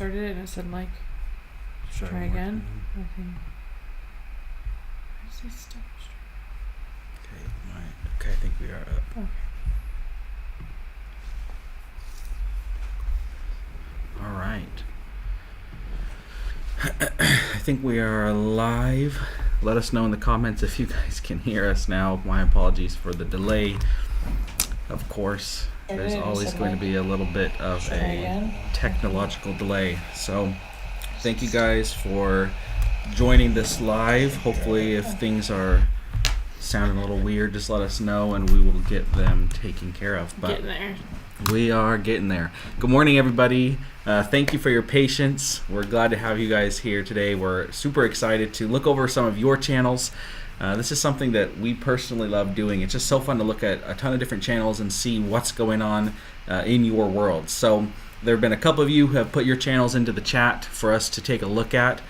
started it and it said like, try again. Nothing. Why does it stop? Okay, right. Okay, I think we are up. Okay. All right. I think we are live. Let us know in the comments if you guys can hear us now. My apologies for the delay. Of course, there's always going to be a little bit of a technological delay. So thank you guys for joining this live. Hopefully if things are sounding a little weird, just let us know and we will get them taken care of. But Getting there. we are getting there. Good morning, everybody. Thank you for your patience. We're glad to have you guys here today. We're super excited to look over some of your channels. This is something that we personally love doing. It's just so fun to look at a ton of different channels and see what's going on in your world. So there have been a couple of you who have put your channels into the chat for us to take a look at.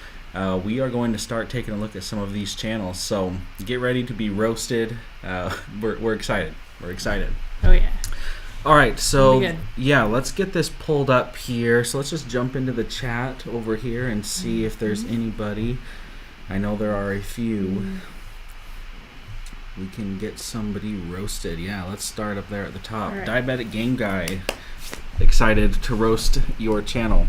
We are going to start taking a look at some of these channels. So get ready to be roasted. We're excited. We're excited. Oh yeah. All right, so Pretty good. yeah, let's get this pulled up here. So let's just jump into the chat over here and see if there's anybody. I know there are a few. We can get somebody roasted. Yeah, let's start up there at the top. All right. Diabetic Game Guy, excited to roast your channel.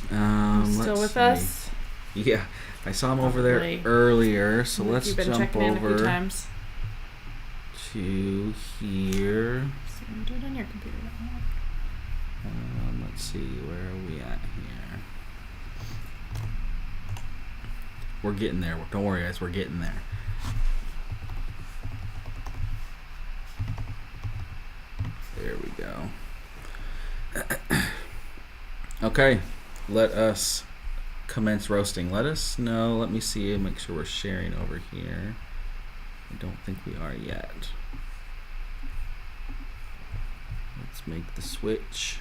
Still let's with see. us? Yeah, I saw him over there Probably. earlier. So let's You've been jump checking in a few over times. to here. So do it on your computer. Let's see, where are we at here? We're getting there. Don't worry, guys. We're getting there. There we go. Okay, let us commence roasting. Let us know. Let me see. Make sure we're sharing over here. I don't think we are yet. Let's make the switch.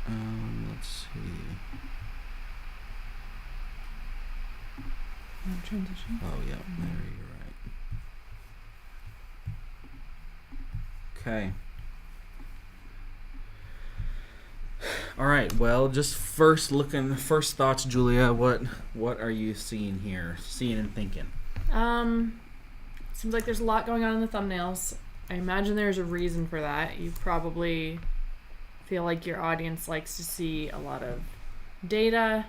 Let's see. Transition. Oh, yeah, there you're right. Okay. All right. Well, just first thoughts, Julia. What are you seeing here? Seeing and thinking. Seems like there's a lot going on in the thumbnails. I imagine there's a reason for that. You probably feel like your audience likes to see a lot of data.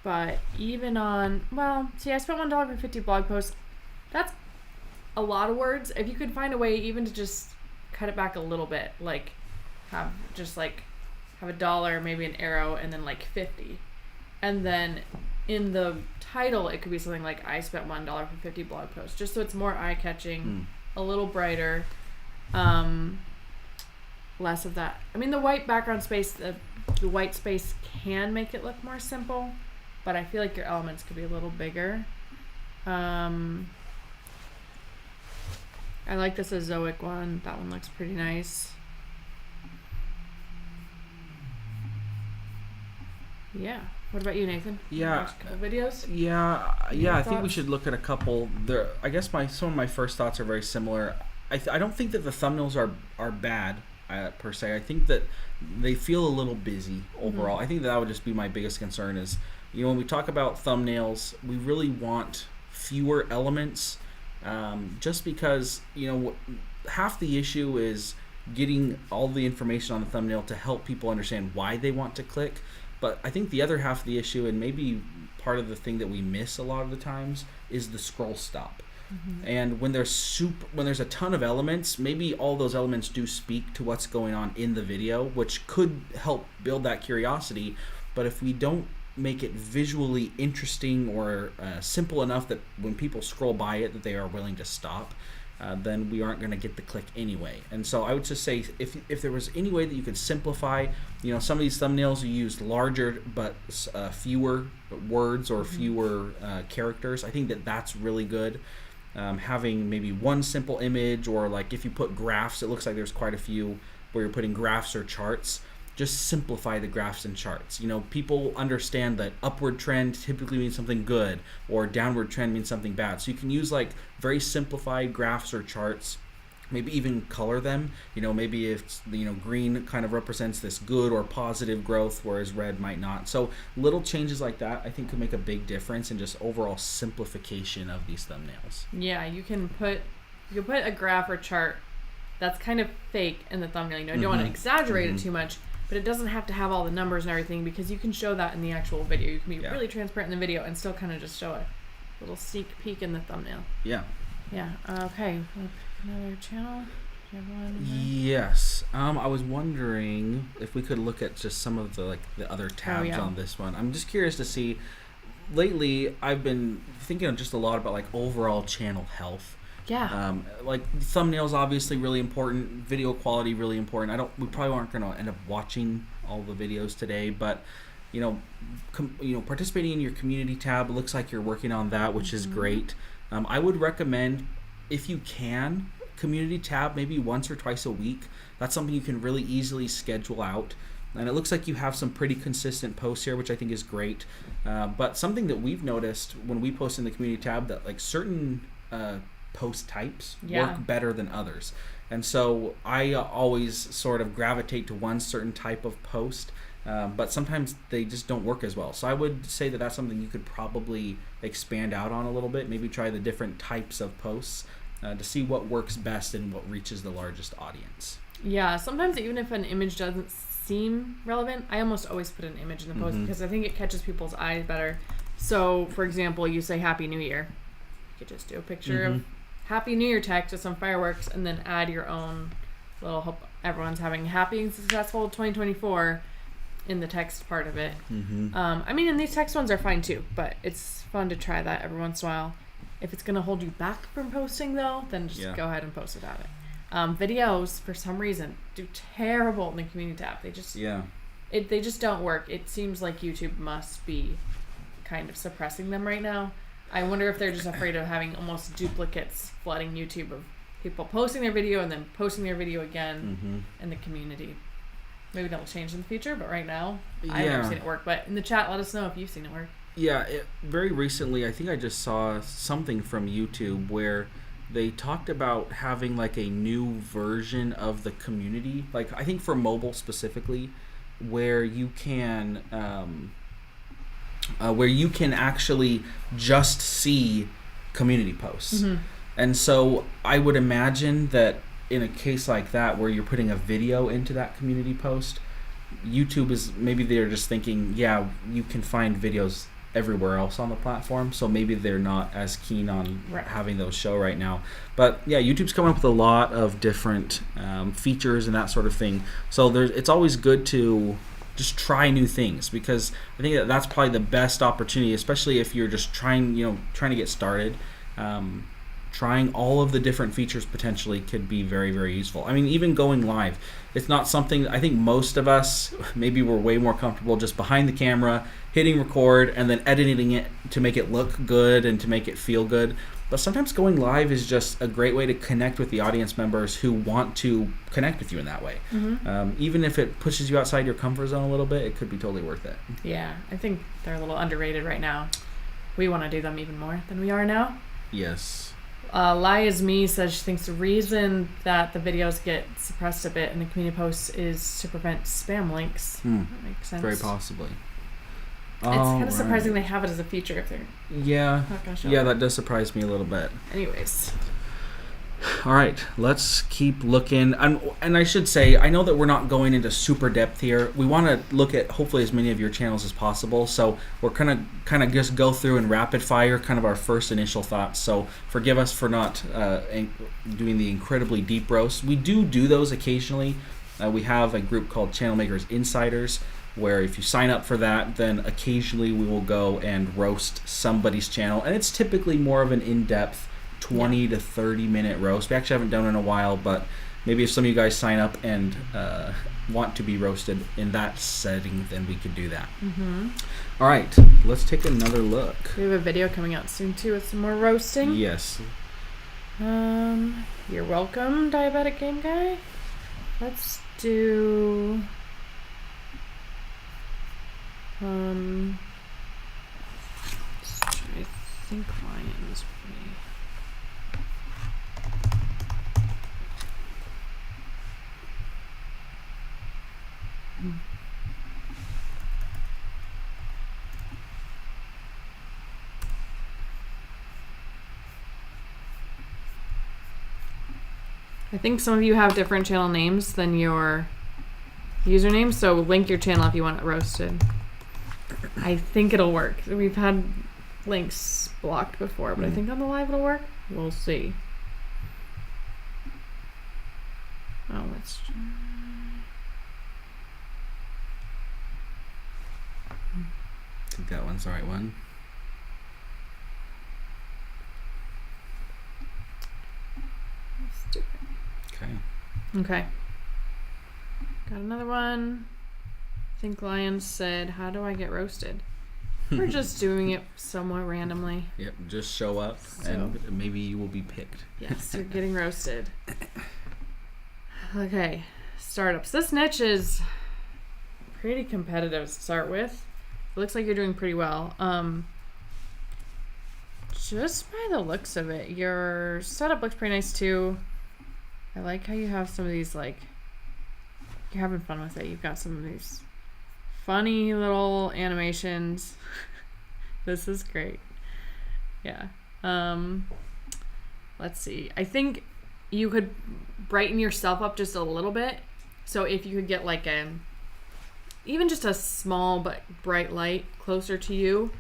But even on, I spent $1 for 50 blog posts. That's a lot of words. If you could find a way even to just cut it back a little bit, like have a dollar, maybe an arrow, and then like 50. And then in the title, it could be something like I spent $1 for 50 blog posts, just so it's more eye-catching, a little brighter, less of that. I mean, the white background space, the white space can make it look more simple, but I feel like your elements could be a little bigger. I like this Azoic one. That one looks pretty nice. Yeah. What about you, Nathan? Yeah. Watch a couple videos? Yeah. I think we thoughts? should look at a couple. There. I guess some of my first thoughts are very similar. I don't think that the thumbnails are bad per se. I think that they feel a little busy overall. I think that would just be my biggest concern is, when we talk about thumbnails, we really want fewer elements, just because, half the issue is getting all the information on the thumbnail to help people understand why they want to click. But I think the other half of the issue, and maybe part of the thing that we miss a lot of the times, is the scroll stop. And when there's a ton of elements, maybe all those elements do speak to what's going on in the video, which could help build that curiosity. But if we don't make it visually interesting or simple enough that when people scroll by it that they are willing to stop, then we aren't going to get the click anyway. And so I would just say, if there was any way that you could simplify, some of these thumbnails you use larger but fewer words or fewer characters. I think that's really good. Having maybe one simple image, or like if you put graphs, it looks like there's quite a few where you're putting graphs or charts. Just simplify the graphs and charts. People understand that upward trend typically means something good, or downward trend means something bad. So you can use like very simplified graphs or charts maybe even color them. Maybe if green kind of represents this good or positive growth, whereas red might not. So little changes like that I think could make a big difference in just overall simplification of these thumbnails. Yeah, you can put a graph or chart that's kind of fake in the thumbnail. You don't want to exaggerate it too much, but it doesn't have to have all the numbers and everything, because you can show that in the actual video. You can be really transparent in the video and still kind of just show a little sneak peek in the thumbnail. Yeah. Yeah. Okay. Another channel. Do you have one? Yes. I was wondering if we could look at just some of the other tabs on this one. I'm just curious to see. Lately, I've been thinking just a lot about overall channel health. Yeah. Thumbnails obviously really important, video quality really important. We probably aren't going to end up watching all the videos today, but participating in your community tab, it looks like you're working on that, which is great. I would recommend, if you can, community tab maybe once or twice a week. That's something you can really easily schedule out. And it looks like you have some pretty consistent posts here, which I think is great. But something that we've noticed when we post in the community tab, that certain post types work better than others. And so I always sort of gravitate to one certain type of post, but sometimes they just don't work as well. So I would say that that's something you could probably expand out on a little bit, maybe try the different types of posts to see what works best and what reaches the largest audience. Yeah, sometimes even if an image doesn't seem relevant, I almost always put an image in the post because I think it catches people's eyes better. So, for example, you say Happy New Year. You could just do a picture of Happy New Year text with some fireworks and then add your own little hope everyone's having happy and successful 2024 in the text part of it. I mean, and these text ones are fine too, but it's fun to try that every once in a while. If it's going to hold you back from posting, though, then just go ahead and post without it. Videos, for some reason, do terrible in the community tab. They just they just don't work. It seems like YouTube must be kind of suppressing them right now. I wonder if they're just afraid of having almost duplicates flooding YouTube of people posting their video and then posting their video again in the community. Maybe that'll change in the future, but right now, I've never seen it work. But in the chat, let us know if you've seen it work. Yeah, very recently, I think I just saw something from YouTube where they talked about having a new version of the community, I think for mobile specifically, where you can actually just see community posts. And so I would imagine that in a case like that, where you're putting a video into that community post, YouTube is, maybe they're just thinking, you can find videos everywhere else on the platform, so maybe they're not as keen on having those show right now. But YouTube's coming up with a lot of different features and that sort of thing, so it's always good to just try new things, because I think that's probably the best opportunity, especially if you're just trying to get started. Trying all of the different features potentially could be very, very useful. I mean, even going live, it's not something, I think most of us, maybe we're way more comfortable just behind the camera, hitting record, and then editing it to make it look good and to make it feel good. But sometimes going live is just a great way to connect with the audience members who want to connect with you in that way. Even if it pushes you outside your comfort zone a little bit, it could be totally worth it. Yeah, I think they're a little underrated right now. We want to do them even more than we are now. Yes. Lie is Me says she thinks the reason that the videos get suppressed a bit in the community posts is to prevent spam links. That makes sense. Very possibly. It's kind of surprising they have it as a feature if they're not gonna show it. That does surprise me a little bit. Anyways. All right, let's keep looking. And I should say, I know that we're not going into super depth here. We want to look at hopefully as many of your channels as possible. So we're kind of just go through and rapid fire kind of our first initial thoughts. So forgive us for not doing the incredibly deep roast. We do those occasionally. We have a group called Channel Makers Insiders, where if you sign up for that, then occasionally we will go and roast somebody's channel. And it's typically more of an in-depth 20 to 30 minute roast. We actually haven't done it in a while, but maybe if some of you guys sign up and want to be roasted in that setting, then we could do that. All right, let's take another look. We have a video coming out soon too with some more roasting. Yes. You're welcome, Diabetic Game Guy. Let's do I think Lions. I think some of you have different channel names than your username, so link your channel if you want it roasted. I think it'll work. We've had links blocked before, but I think on the live it'll work. We'll see. Oh, let's try. I think that one's the right one. Let's do it. Okay. Okay. Got another one. I think Lion said, how do I get roasted? We're just doing it somewhat randomly. Yep, just show up and maybe you will be picked. Yes, you're getting roasted. Okay, startups. This niche is pretty competitive to start with. It looks like you're doing pretty well. Just by the looks of it, your setup looks pretty nice too. I like how you have some of these, like, you're having fun with it. You've got some of these funny little animations. This is great. Yeah. Let's see. I think you could brighten yourself up just a little bit. So if you could get like even just a small but bright light closer to you,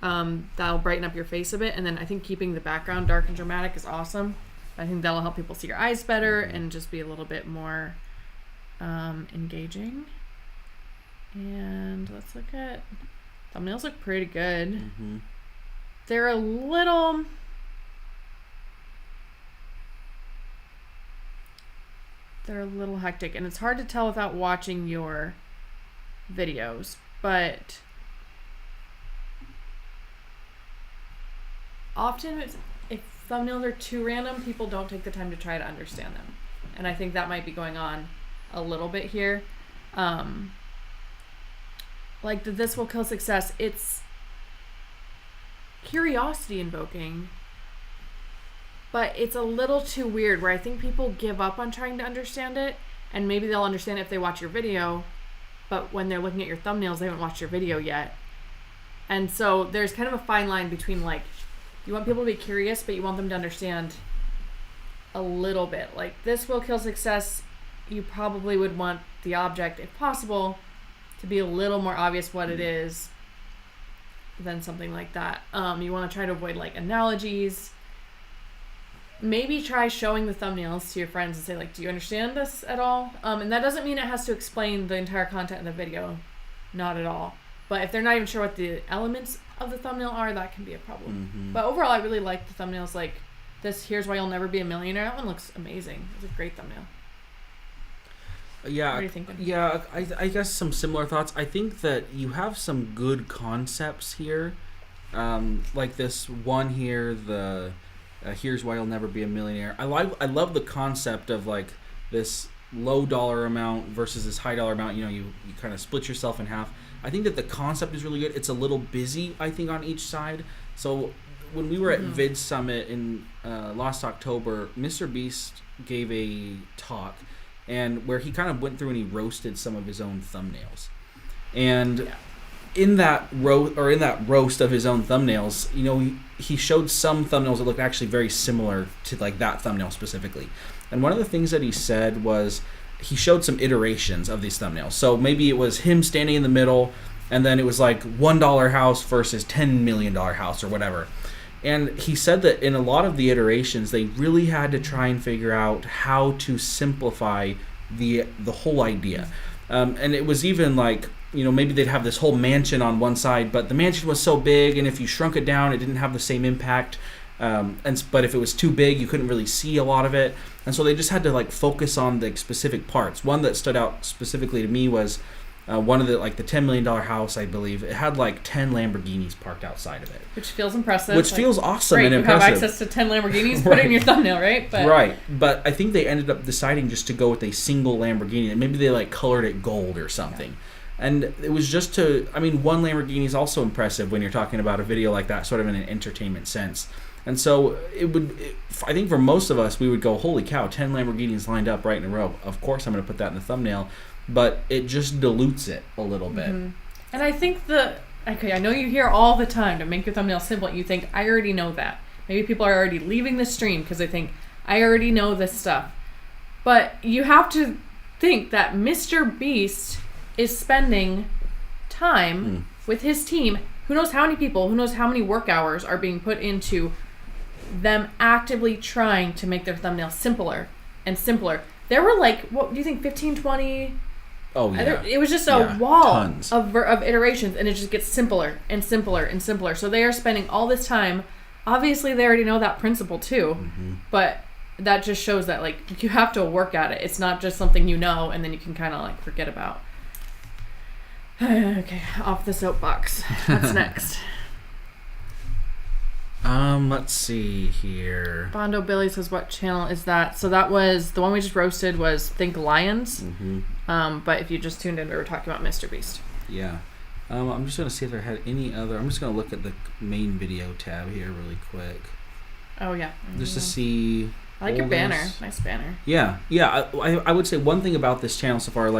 that'll brighten up your face a bit. And then I think keeping the background dark and dramatic is awesome. I think that'll help people see your eyes better and just be a little bit more engaging. And let's look at thumbnails. Look pretty good. Mm-hmm. They're a little hectic, and it's hard to tell without watching your videos, but often if thumbnails are too random, people don't take the time to try to understand them, and I think that might be going on a little bit here. Like the This Will Kill Success, it's curiosity invoking, but it's a little too weird where I think people give up on trying to understand it, and maybe they'll understand it if they watch your video, but when they're looking at your thumbnails, they haven't watched your video yet. And so there's kind of a fine line between, like, you want people to be curious, but you want them to understand a little bit. Like This Will Kill Success, you probably would want the object, if possible, to be a little more obvious what it is than something like that. You want to try to avoid like analogies. Maybe try showing the thumbnails to your friends and say, like, do you understand this at all? And that doesn't mean it has to explain the entire content in the video. Not at all. But if they're not even sure what the elements of the thumbnail are, that can be a problem. Mm-hmm. But overall, I really like the thumbnails. Like this, Here's Why You'll Never Be a Millionaire. That one looks amazing. It's a great thumbnail. Yeah, what are you thinking? Yeah, I guess some similar thoughts. I think that you have some good concepts here, like this one here, the Here's Why You'll Never Be a Millionaire. I love the concept of like this low dollar amount versus this high dollar amount. You know, you kind of split yourself in half. I think that the concept is really good. It's a little busy, I think, on each side. So when we were at Vid Summit in last October, Mr. Beast gave a talk, and where he kind of went through and he roasted some of his own thumbnails. And in that roast of his own thumbnails, you know, he showed some thumbnails that looked actually very similar to like that thumbnail specifically. And one of the things that he said was he showed some iterations of these thumbnails. So maybe it was him standing in the middle, and then it was like $1 house versus $10 million house or whatever. And he said that in a lot of the iterations, they really had to try and figure out how to simplify the whole idea. And it was even like, you know, maybe they'd have this whole mansion on one side, but the mansion was so big, and if you shrunk it down, it didn't have the same impact. But if it was too big, you couldn't really see a lot of it. And so they just had to like focus on the specific parts. One that stood out specifically to me was one of the $10 million house, I believe. It had like 10 Lamborghinis parked outside of it, which feels impressive. Which feels awesome and you impressive. You have access to 10 Lamborghinis. Put it in your thumbnail, right? Right, but I think they ended up deciding just to go with a single Lamborghini, and maybe they like colored it gold or something. Yeah. And it was just one Lamborghini is also impressive when you're talking about a video like that, sort of in an entertainment sense. And so I think for most of us, we would go, holy cow, 10 Lamborghinis lined up right in a row. Of course I'm going to put that in the thumbnail, but it just dilutes it a little bit. And I think I know you hear all the time to make your thumbnail simple. You think, I already know that. Maybe people are already leaving the stream because they think, I already know this stuff. But you have to think that Mr. Beast is spending time with his team. Who knows how many people, who knows how many work hours are being put into them actively trying to make their thumbnail simpler and simpler. There were what do you think, 15, 20? Oh, yeah. It was just a wall tons. of iterations, and it just gets simpler and simpler and simpler. So they are spending all this time. Obviously, they already know that principle too, but that just shows that you have to work at it. It's not just something you know and then you can kind of forget about. Okay, off the soapbox. What's next? Let's see here. Bondo Billy says, what channel is that? So that was, the one we just roasted was Think Lions. But if you just tuned in, we were talking about Mr. Beast. Yeah. I'm just going to see if there had any other, I'm just going to look at the main video tab here really quick. Oh, yeah. Just to see. I like your banner. Nice banner. Yeah. I would say one thing about this channel so far,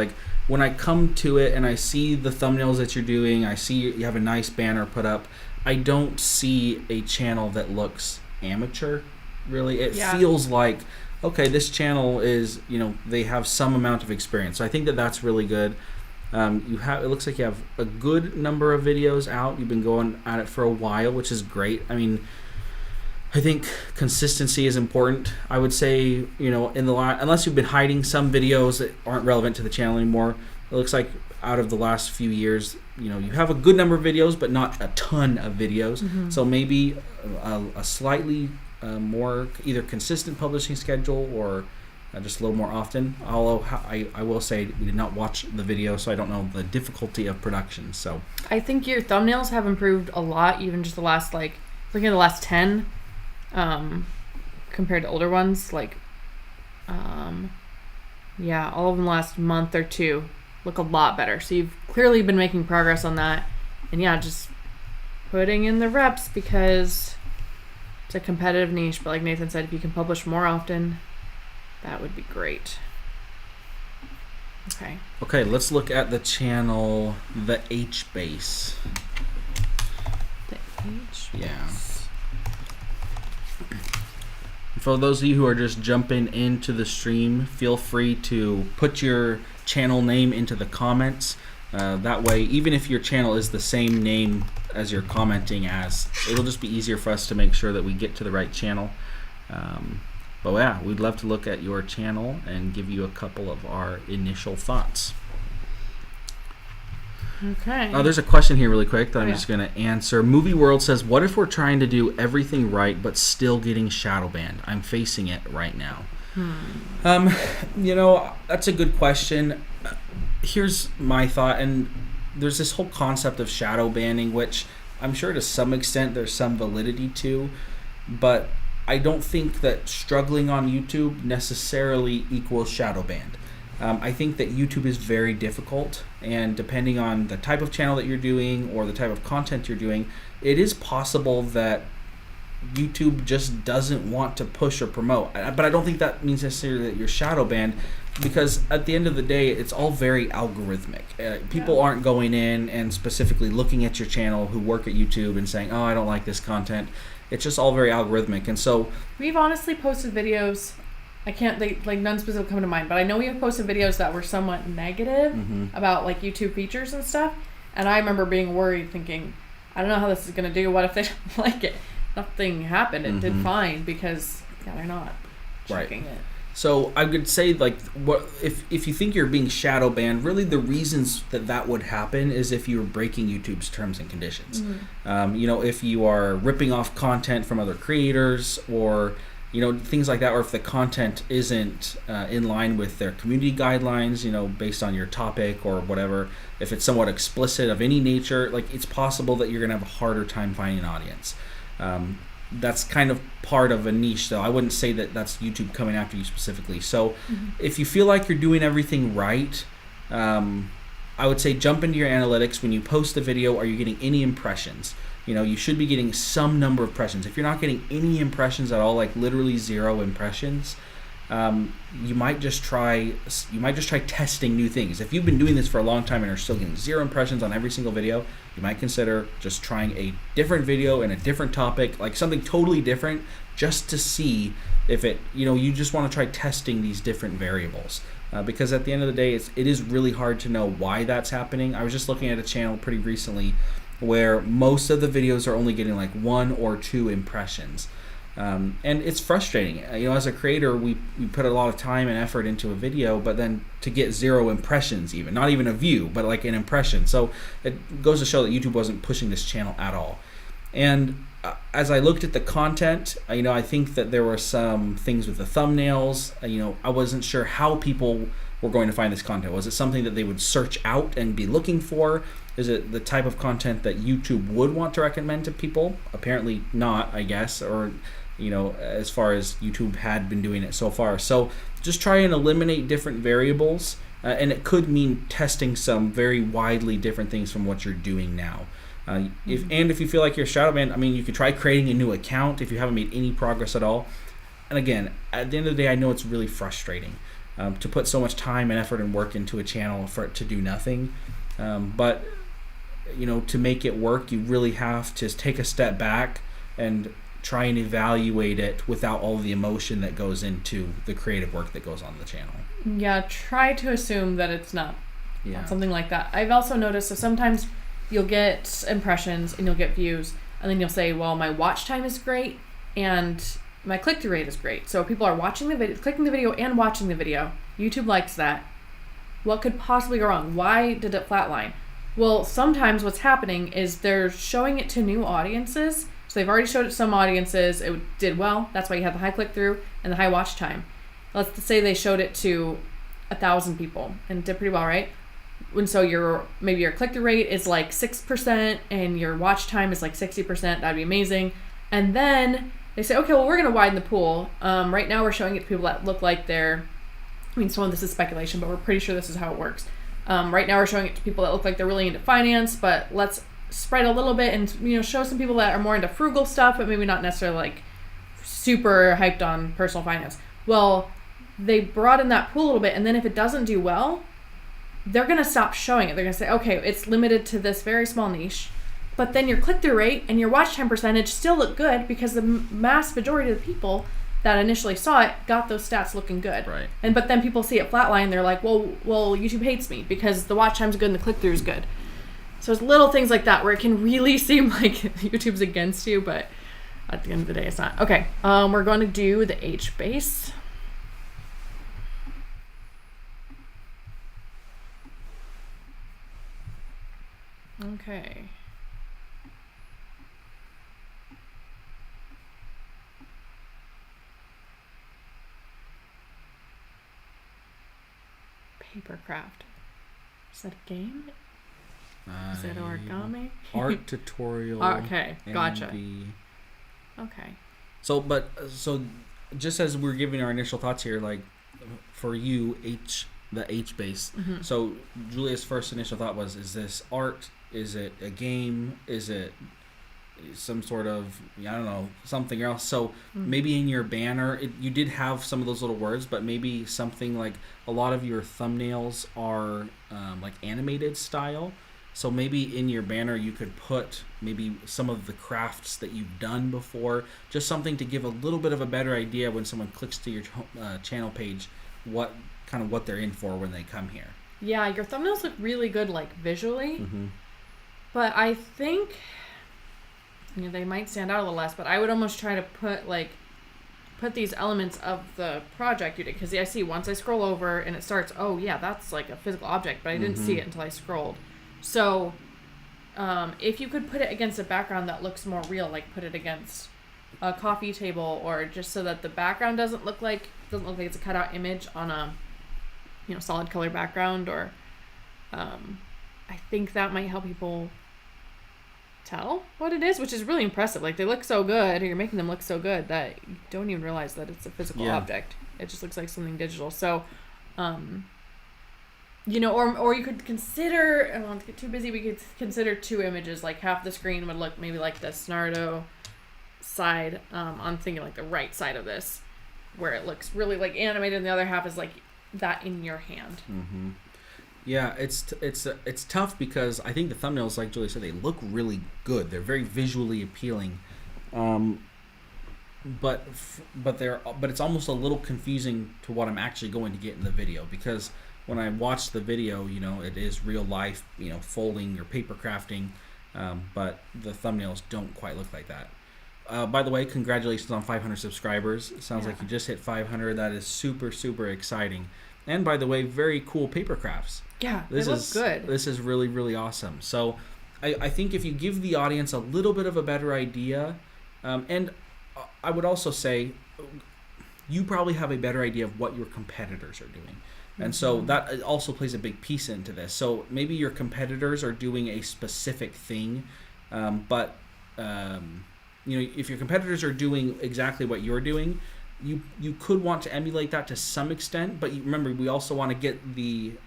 when I come to it and I see the thumbnails that you're doing, I see you have a nice banner put up, I don't see a channel that looks amateur, really. It feels like, okay, this channel is, they have some amount of experience. So I think that that's really good. It looks like you have a good number of videos out. You've been going at it for a while, which is great. I mean, I think consistency is important. I would say, unless you've been hiding some videos that aren't relevant to the channel anymore, it looks like out of the last few years, you have a good number of videos, but not a ton of videos. So maybe a slightly more either consistent publishing schedule or just a little more often. Although I will say we did not watch the video, so I don't know the difficulty of production. So I think your thumbnails have improved a lot, even just the last looking at the last 10. Compared to older ones, all of them last month or two look a lot better. So you've clearly been making progress on that, and just putting in the reps because it's a competitive niche. But like Nathan said, if you can publish more often, that would be great. Okay, let's look at the channel, the H-Base. The H-Base. Yeah. For those of you who are just jumping into the stream, feel free to put your channel name into the comments. That way, even if your channel is the same name as you're commenting as, it'll just be easier for us to make sure that we get to the right channel. But yeah, we'd love to look at your channel and give you a couple of our initial thoughts. Okay. There's a question here really quick that I'm just going to answer. Movie World says, what if we're trying to do everything right but still getting shadow banned? I'm facing it right now. That's a good question. Here's my thought, and there's this whole concept of shadow banning, which I'm sure to some extent there's some validity to, but I don't think that struggling on YouTube necessarily equals shadow banned. I think that YouTube is very difficult, and depending on the type of channel that you're doing or the type of content you're doing, it is possible that YouTube just doesn't want to push or promote. But I don't think that means necessarily that you're shadow banned, because at the end of the day, it's all very algorithmic. People aren't going in and specifically looking at your channel who work at YouTube and saying, oh, I don't like this content. It's just all very algorithmic. And so we've honestly posted videos. I can't, none specific come to mind, but I know we have posted videos that were somewhat negative about YouTube features and stuff. And I remember being worried, thinking, I don't know how this is going to do. What if they don't like it? Nothing happened. It did fine because they're not checking it. So I would say, what if you think you're being shadow banned, really the reasons that would happen is if you're breaking YouTube's terms and conditions. If you are ripping off content from other creators or things like that, or if the content isn't in line with their community guidelines, based on your topic or whatever, if it's somewhat explicit of any nature, it's possible that you're going to have a harder time finding an audience. That's kind of part of a niche, though. I wouldn't say that that's YouTube coming after you specifically. So if you feel like you're doing everything right, I would say jump into your analytics. When you post the video, are you getting any impressions? you should be getting some number of impressions. If you're not getting any impressions at all, like literally 0 impressions, you might just try testing new things. If you've been doing this for a long time and are still getting 0 impressions on every single video, you might consider just trying a different video and a different topic, like something totally different, just to see if it, you just want to try testing these different variables. Because at the end of the day, it is really hard to know why that's happening. I was just looking at a channel pretty recently where most of the videos are only getting like 1 or 2 impressions. And it's frustrating. As a creator, we put a lot of time and effort into a video, but then to get 0 impressions, even not even a view, but like an impression. So it goes to show that YouTube wasn't pushing this channel at all. And as I looked at the content, I think that there were some things with the thumbnails. I wasn't sure how people were going to find this content. Was it something that they would search out and be looking for? Is it the type of content that YouTube would want to recommend to people? Apparently not, I guess, or as far as YouTube had been doing it so far. So just try and eliminate different variables, and it could mean testing some very widely different things from what you're doing now. If you feel like you're shadow banned, you could try creating a new account if you haven't made any progress at all. And again, at the end of the day, I know it's really frustrating to put so much time and effort and work into a channel for it to do nothing. But to make it work, you really have to take a step back and try and evaluate it without all the emotion that goes into the creative work that goes on the channel. Yeah, try to assume that it's not something like that. I've also noticed that sometimes you'll get impressions and you'll get views, and then you'll say, well, my watch time is great and my click-through rate is great. So people are watching the video, clicking the video and watching the video. YouTube likes that. What could possibly go wrong? Why did it flatline? Well, sometimes what's happening is they're showing it to new audiences. So they've already showed it to some audiences. It did well. That's why you have the high click-through and the high watch time. Let's say they showed it to 1,000 people and did pretty well, right? And so maybe your click-through rate is like 6% and your watch time is like 60%. That'd be amazing. And then they say, okay, well, we're going to widen the pool. Right now we're showing it to people that look like some of this is speculation, but we're pretty sure this is how it works. Right now we're showing it to people that look like they're really into finance, but let's spread a little bit and show some people that are more into frugal stuff, but maybe not necessarily like super hyped on personal finance. Well, they broaden that pool a little bit, and then if it doesn't do well, they're going to stop showing it. They're going to say, okay, it's limited to this very small niche, but then your click-through rate and your watch time percentage still look good because the mass majority of the people that initially saw it got those stats looking good. Right. But then people see it flatline, they're like, well, YouTube hates me because the watch time's good and the click-through is good. So there's little things like that where it can really seem like YouTube's against you, but at the end of the day, it's not. Okay, we're going to do the HBase. Okay. Papercraft. Is that a game? Is it origami? Art tutorial. Okay, gotcha. Okay. So just as we're giving our initial thoughts here, like for you, the HBase. Mm-hmm. So Julia's first initial thought was, is this art? Is it a game? Is it some sort of, I don't know, something else? So maybe in your banner, you did have some of those little words, but maybe something like a lot of your thumbnails are like animated style. So maybe in your banner you could put maybe some of the crafts that you've done before, just something to give a little bit of a better idea when someone clicks to your channel page, what they're in for when they come here. Yeah, your thumbnails look really good, like visually, Mm-hmm. but I think they might stand out a little less. But I would almost try to put these elements of the project you did, because I see once I scroll over and it starts, oh yeah, that's like a physical object, but I didn't see it until I scrolled. So if you could put it against a background that looks more real, like put it against a coffee table, or just so that the background doesn't look like it's a cutout image on a solid color background, or I think that might help people tell what it is, which is really impressive. Like, they look so good, or you're making them look so good that you don't even realize that it's a physical object. It just looks like something digital. So You know, or you could consider, I don't want to get too busy, we could consider 2 images, like half the screen would look maybe like this Naruto side. I'm thinking like the right side of this, where it looks really like animated, and the other half is like that in your hand. Mm-hmm. Yeah, it's tough because I think the thumbnails, like Julie said, they look really good. They're very visually appealing, but it's almost a little confusing to what I'm actually going to get in the video, because when I watch the video, you know, it is real life, you know, folding or paper crafting, but the thumbnails don't quite look like that. By the way, congratulations on 500 subscribers. It sounds like you just hit 500. That is super, super exciting. And by the way, very cool paper crafts. Yeah, this is good. This is really, really awesome. So I think if you give the audience a little bit of a better idea, and I would also say you probably have a better idea of what your competitors are doing. And so that also plays a big piece into this. So maybe your competitors are doing a specific thing, but you know, if your competitors are doing exactly what you're doing, you could want to emulate that to some extent. But remember, we also want to get the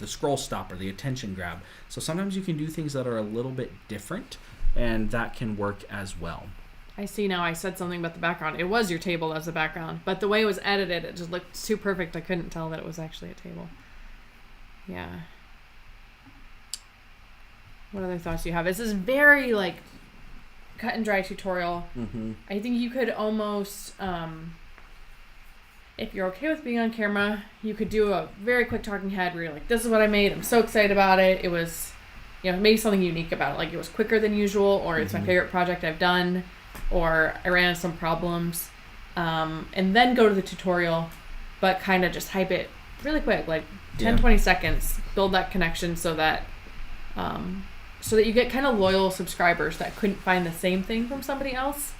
scroll stopper, the attention grab. So sometimes you can do things that are a little bit different, and that can work as well. I see now. I said something about the background. It was your table as the background, but the way it was edited, it just looked too perfect. I couldn't tell that it was actually a table. Yeah. What other thoughts do you have? This is very like cut and dry tutorial. Mm-hmm. I think you could almost, if you're okay with being on camera, you could do a very quick talking head where you're like, "This is what I made. I'm so excited about it. It was, you know, maybe something unique about it. Like it was quicker than usual, or it's my favorite project I've done." Or I ran into some problems, and then go to the tutorial, but kind of just hype it really quick, like 10-20 seconds, build that connection so that you get kind of loyal subscribers that couldn't find the same thing from somebody else.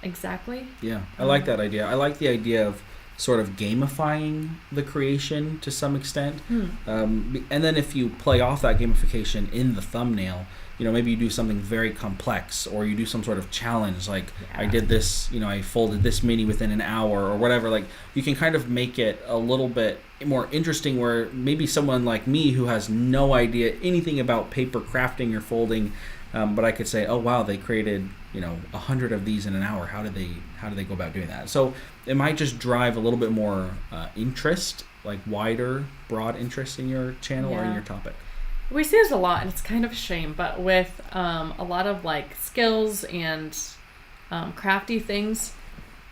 Exactly. Yeah, I like that idea. I like the idea of sort of gamifying the creation to some extent. And then if you play off that gamification in the thumbnail, you know, maybe you do something very complex, or you do some sort of challenge, like I did this, you know, I folded this mini within an hour or whatever. Like you can kind of make it a little bit more interesting, where maybe someone like me who has no idea anything about paper crafting or folding, but I could say, oh wow, they created, you know, 100 of these in an hour. How did they go about doing that? So it might just drive a little bit more interest, like wider, broad interest in your channel or in your topic. We see this a lot, and it's kind of a shame, but with a lot of like skills and crafty things,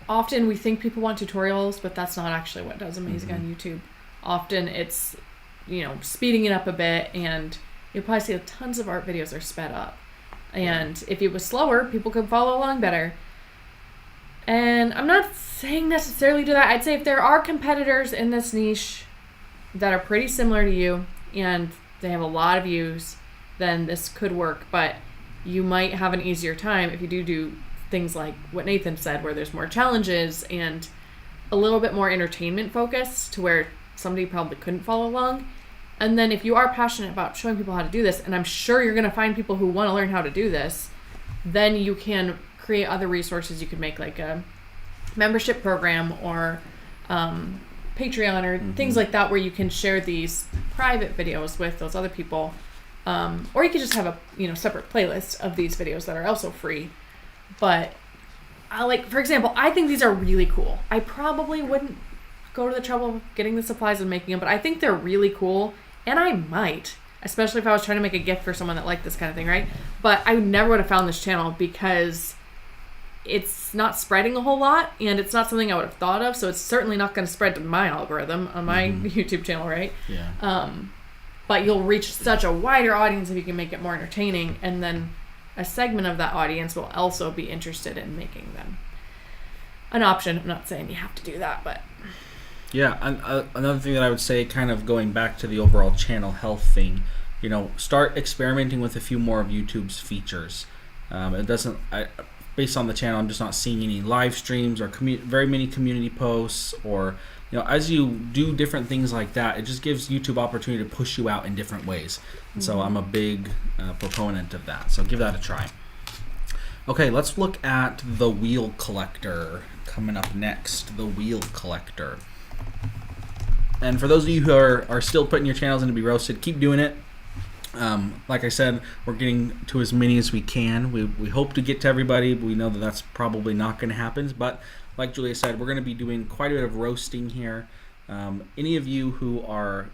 often we think people want tutorials, but that's not actually what does amazing on YouTube. Often it's, you know, speeding it up a bit, and you'll probably see tons of art videos are sped up. And if it was slower, people could follow along better. And I'm not saying necessarily do that. I'd say if there are competitors in this niche that are pretty similar to you, and they have a lot of views, then this could work. But you might have an easier time if you do things like what Nathan said, where there's more challenges and a little bit more entertainment focus, to where somebody probably couldn't follow along. And then if you are passionate about showing people how to do this, and I'm sure you're going to find people who want to learn how to do this, then you can create other resources. You could make like a membership program, or Patreon, or things like that, where you can share these private videos with those other people, or you could just have a, you know, separate playlist of these videos that are also free. But like, for example, I think these are really cool. I probably wouldn't go to the trouble of getting the supplies and making them, but I think they're really cool, and I might, especially if I was trying to make a gift for someone that liked this kind of thing, right? But I never would have found this channel because it's not spreading a whole lot, and it's not something I would have thought of, so it's certainly not going to spread to my algorithm on my YouTube channel, right? Yeah. But you'll reach such a wider audience if you can make it more entertaining, and then a segment of that audience will also be interested in making them an option. I'm not saying you have to do that, but... Yeah, another thing that I would say, kind of going back to the overall channel health thing, you know, start experimenting with a few more of YouTube's features. Based on the channel, I'm just not seeing any live streams or very many community posts, or, you know, as you do different things like that, it just gives YouTube opportunity to push you out in different ways. And so I'm a big proponent of that. So give that a try. Okay, let's look at the wheel collector. Coming up next, the wheel collector. And for those of you who are still putting your channels in to be roasted, keep doing it. Like I said, we're getting to as many as we can. We hope to get to everybody, but we know that that's probably not going to happen. But like Julia said, we're going to be doing quite a bit of roasting here. Any of you who are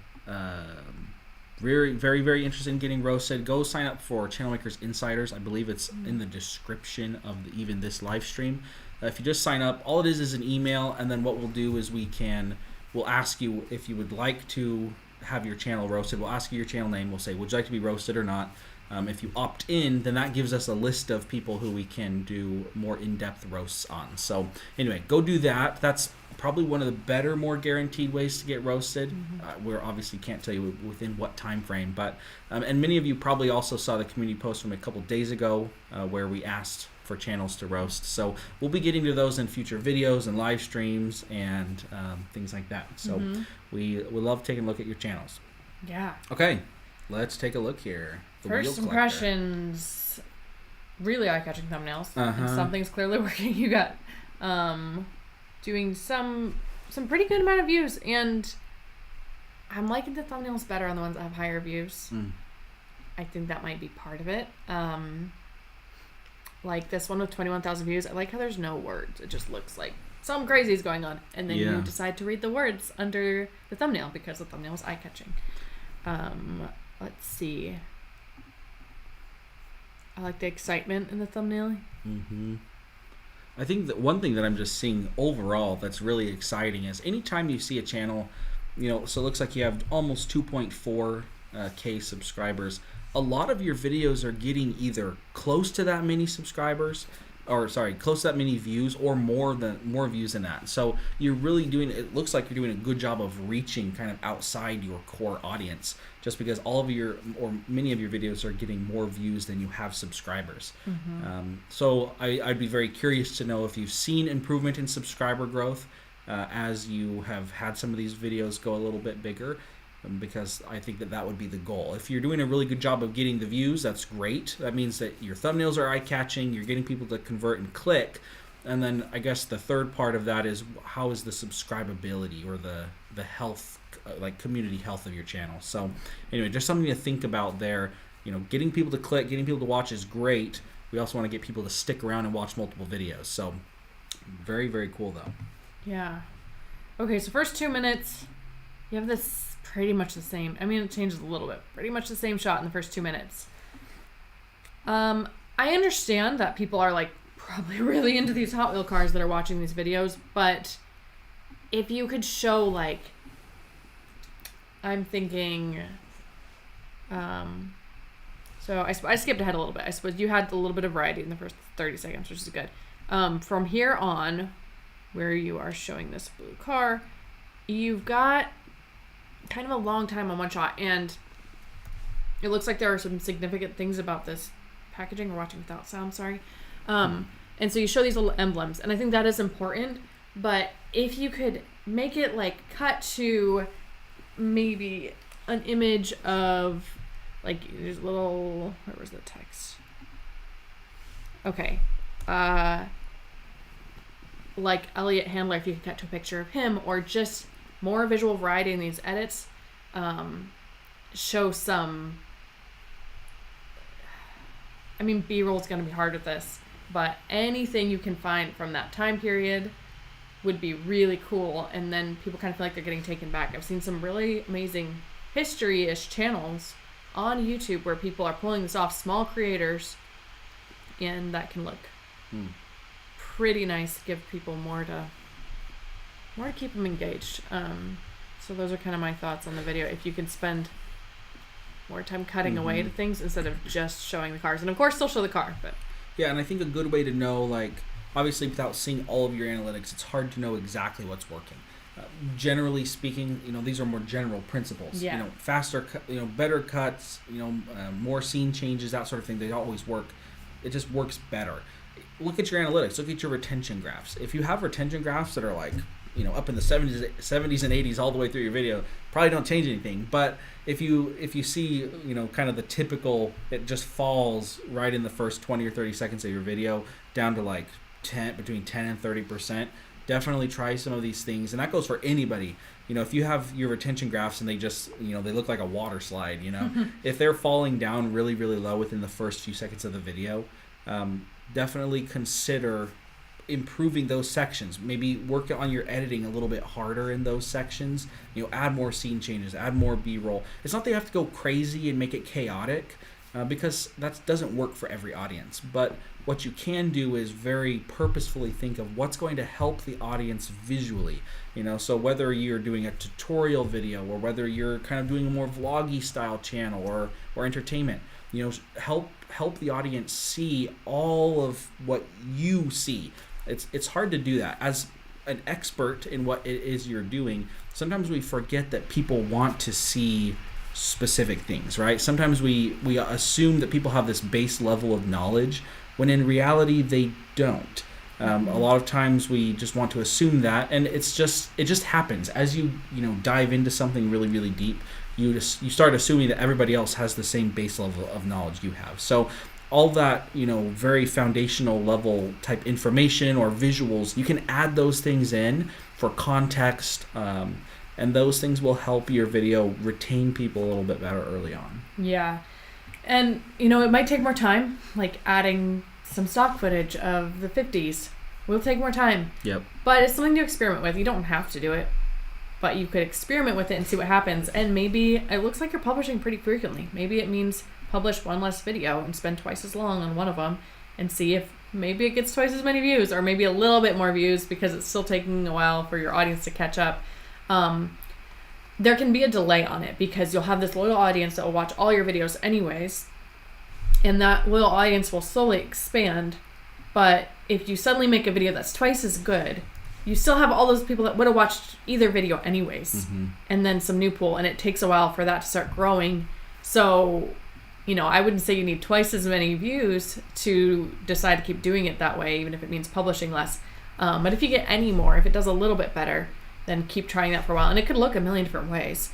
very, very, very interested in getting roasted, go sign up for Channel Makers Insiders. I believe it's in the description of even this live stream. If you just sign up, all it is an email, and then what we'll do is we'll ask you if you would like to have your channel roasted. We'll ask you your channel name. We'll say, would you like to be roasted or not? If you opt in, then that gives us a list of people who we can do more in-depth roasts on. So anyway, go do that. That's probably one of the better, more guaranteed ways to get roasted. We obviously can't tell you within what time frame, but and many of you probably also saw the community post from a couple days ago where we asked for channels to roast. So we'll be getting to those in future videos and live streams and things like that. So we love taking a look at your channels. Yeah. Okay, let's take a look here. First impressions, really eye-catching thumbnails. And something's clearly working. You got doing some pretty good amount of views, and I'm liking the thumbnails better on the ones that have higher views. I think that might be part of it. Like this one with 21,000 views, I like how there's no words. It just looks like something crazy is going on, and then you decide to read the words under the thumbnail because the thumbnail is eye-catching. Let's see. I like the excitement in the thumbnail. I think that one thing that I'm just seeing overall that's really exciting is anytime you see a channel, so it looks like you have almost 2.4K subscribers. A lot of your videos are getting either close to that many subscribers, close to that many views, or more views than that. So you're really it looks like you're doing a good job of reaching kind of outside your core audience, just because many of your videos are getting more views than you have subscribers. So I'd be very curious to know if you've seen improvement in subscriber growth as you have had some of these videos go a little bit bigger. Because I think that would be the goal. If you're doing a really good job of getting the views, that's great. That means that your thumbnails are eye-catching, you're getting people to convert and click. And then I guess the third part of that is how is the subscribability or the health, like community health of your channel. So anyway, just something to think about there. Getting people to click, getting people to watch is great. We also want to get people to stick around and watch multiple videos. So very, very cool though. Yeah. Okay, so first 2 minutes, you have this pretty much the same. I mean, it changes a little bit. Pretty much the same shot in the first 2 minutes. I understand that people are like probably really into these Hot Wheel cars that are watching these videos, but if you could show I'm thinking, so I skipped ahead a little bit. I suppose you had a little bit of variety in the first 30 seconds, which is good. From here on, where you are showing this blue car, you've got kind of a long time on one shot, and it looks like there are some significant things about this packaging. We're watching without sound, sorry. And so you show these little emblems, and I think that is important, but if you could make it cut to maybe an image of there's little, where was the text? Okay. Like Elliot Handler, if you could cut to a picture of him, or just more visual variety in these edits, show some, B-roll is going to be hard with this, but anything you can find from that time period would be really cool, and then people kind of feel like they're getting taken back. I've seen some really amazing history-ish channels on YouTube where people are pulling this off, small creators, and that can look pretty nice to give people more to keep them engaged. So those are kind of my thoughts on the video. If you can spend more time cutting away to things instead of just showing the cars, and of course still show the car, but yeah. And I think a good way to know, obviously without seeing all of your analytics, it's hard to know exactly what's working. Generally speaking, these are more general principles. Yeah. Faster, better cuts, more scene changes, that sort of thing. They always work. It just works better. Look at your analytics. Look at your retention graphs. If you have retention graphs that are up in the 70s and 80s all the way through your video, probably don't change anything. But if you see, kind of the typical, it just falls right in the first 20 or 30 seconds of your video down to between 10 and 30%. Definitely try some of these things, and that goes for anybody. if you have your retention graphs and they just, they look like a water slide, if they're falling down really, really low within the first few seconds of the video, definitely consider improving those sections. Maybe work on your editing a little bit harder in those sections. Add more scene changes, add more B-roll. It's not that you have to go crazy and make it chaotic, because that doesn't work for every audience. But what you can do is very purposefully think of what's going to help the audience visually. So whether you're doing a tutorial video or whether you're kind of doing a more vloggy style channel or entertainment, help the audience see all of what you see. It's hard to do that. As an expert in what it is you're doing, sometimes we forget that people want to see specific things, right? Sometimes we assume that people have this base level of knowledge when in reality they don't. A lot of times we just want to assume that, and it just happens as you dive into something really, really deep. You start assuming that everybody else has the same base level of knowledge you have. So all that, very foundational level type information or visuals, you can add those things in for context, and those things will help your video retain people a little bit better early on. Yeah. And, it might take more time, like adding some stock footage of the 50s will take more time. Yep. But it's something to experiment with. You don't have to do it, but you could experiment with it and see what happens. And maybe it looks like you're publishing pretty frequently. Maybe it means publish one less video and spend twice as long on one of them and see if maybe it gets twice as many views or maybe a little bit more views because it's still taking a while for your audience to catch up. There can be a delay on it because you'll have this loyal audience that will watch all your videos anyways, and that loyal audience will slowly expand. But if you suddenly make a video that's twice as good, you still have all those people that would have watched either video anyways, and then some new pool, and it takes a while for that to start growing. So, I wouldn't say you need twice as many views to decide to keep doing it that way, even if it means publishing less. But if you get any more, if it does a little bit better, then keep trying that for a while. And it could look a million different ways.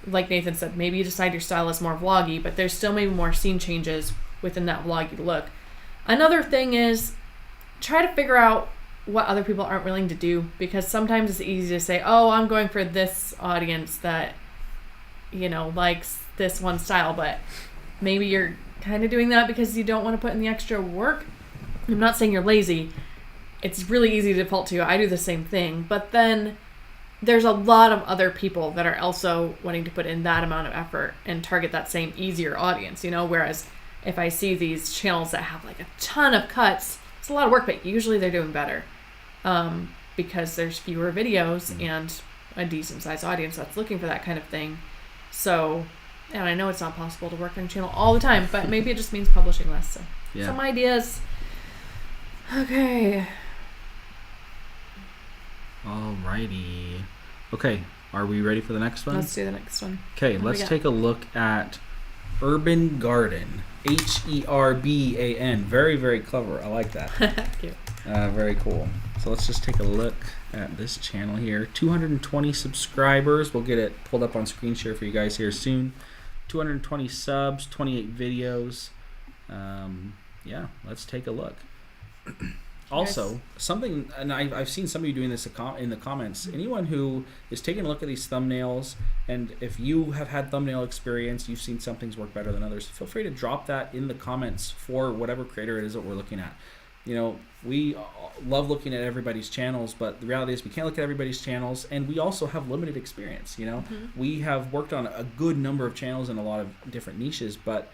Like Nathan said, maybe you decide your style is more vloggy, but there's still maybe more scene changes within that vloggy look. Another thing is try to figure out what other people aren't willing to do, because sometimes it's easy to say, oh, I'm going for this audience that, likes this one style, but maybe you're kind of doing that because you don't want to put in the extra work. I'm not saying you're lazy. It's really easy to default to. I do the same thing, but then there's a lot of other people that are also wanting to put in that amount of effort and target that same easier audience, whereas if I see these channels that have like a ton of cuts, it's a lot of work, but usually they're doing better because there's fewer videos and a decent sized audience that's looking for that kind of thing. So, and I know it's not possible to work on a channel all the time, but maybe it just means publishing less. So some ideas. Okay. Alrighty. Okay, are we ready for the next one? Let's do the next one. Okay, let's take a look at Urban Garden. Herban. Very, very clever. I like that. Cute. Very cool. So let's just take a look at this channel here. 220 subscribers. We'll get it pulled up on screen share for you guys here soon. 220 subs, 28 videos. Yeah, let's take a look. Also, something, and I've seen some of you doing this in the comments, anyone who is taking a look at these thumbnails, and if you have had thumbnail experience, you've seen some things work better than others, feel free to drop that in the comments for whatever creator it is that we're looking at. We love looking at everybody's channels, but the reality is we can't look at everybody's channels, and we also have limited experience. We have worked on a good number of channels in a lot of different niches, but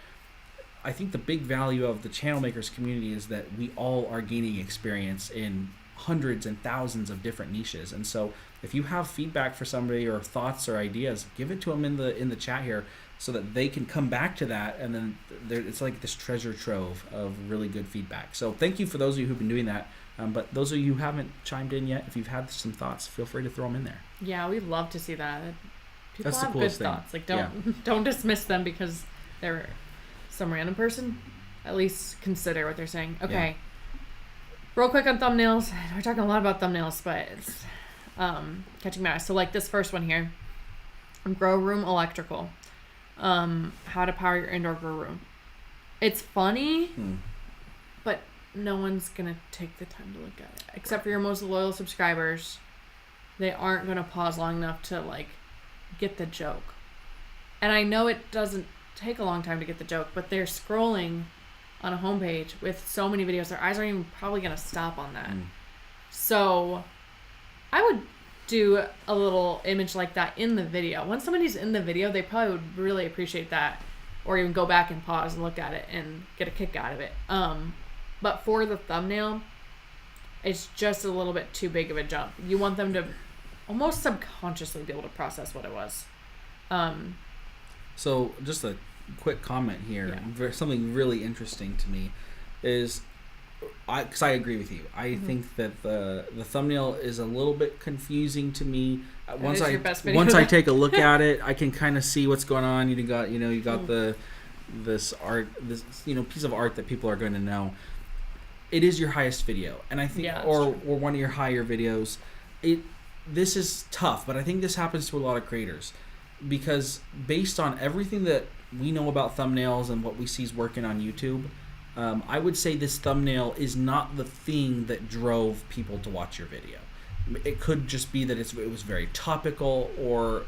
I think the big value of the channel makers community is that we all are gaining experience in hundreds and thousands of different niches. And so if you have feedback for somebody or thoughts or ideas, give it to them in the chat here so that they can come back to that, and then it's like this treasure trove of really good feedback. So thank you for those of you who've been doing that. But those of you who haven't chimed in yet, if you've had some thoughts, feel free to throw them in there. Yeah, we'd love to see that. People That's the have coolest good thing. thoughts. Like don't dismiss them because they're some random person. At least consider what they're saying. Okay. Yeah. Real quick on thumbnails. We're talking a lot about thumbnails, but it's catching my eye. So like this first one here, grow room electrical. How to power your indoor grow room. It's funny, but no one's gonna take the time to look at it except for your most loyal subscribers. they aren't going to pause long enough to like get the joke. And I know it doesn't take a long time to get the joke, but they're scrolling on a homepage with so many videos, their eyes aren't even probably going to stop on that. So I would do a little image like that in the video. When somebody's in the video, they probably would really appreciate that, or even go back and pause and look at it and get a kick out of it. But for the thumbnail, it's just a little bit too big of a jump. You want them to almost subconsciously be able to process what it was. So just a quick comment here. Something really interesting to me is, because I agree with you. I think that the thumbnail is a little bit confusing to me. Once I take a look at it, I can kind of see what's going on. You got this art, this piece of art that people are going to know. It is your highest video, and I think, or one of your higher videos. This is tough, but I think this happens to a lot of creators, because based on everything that we know about thumbnails and what we see is working on YouTube, I would say this thumbnail is not the thing that drove people to watch your video. It could just be that it was very topical, or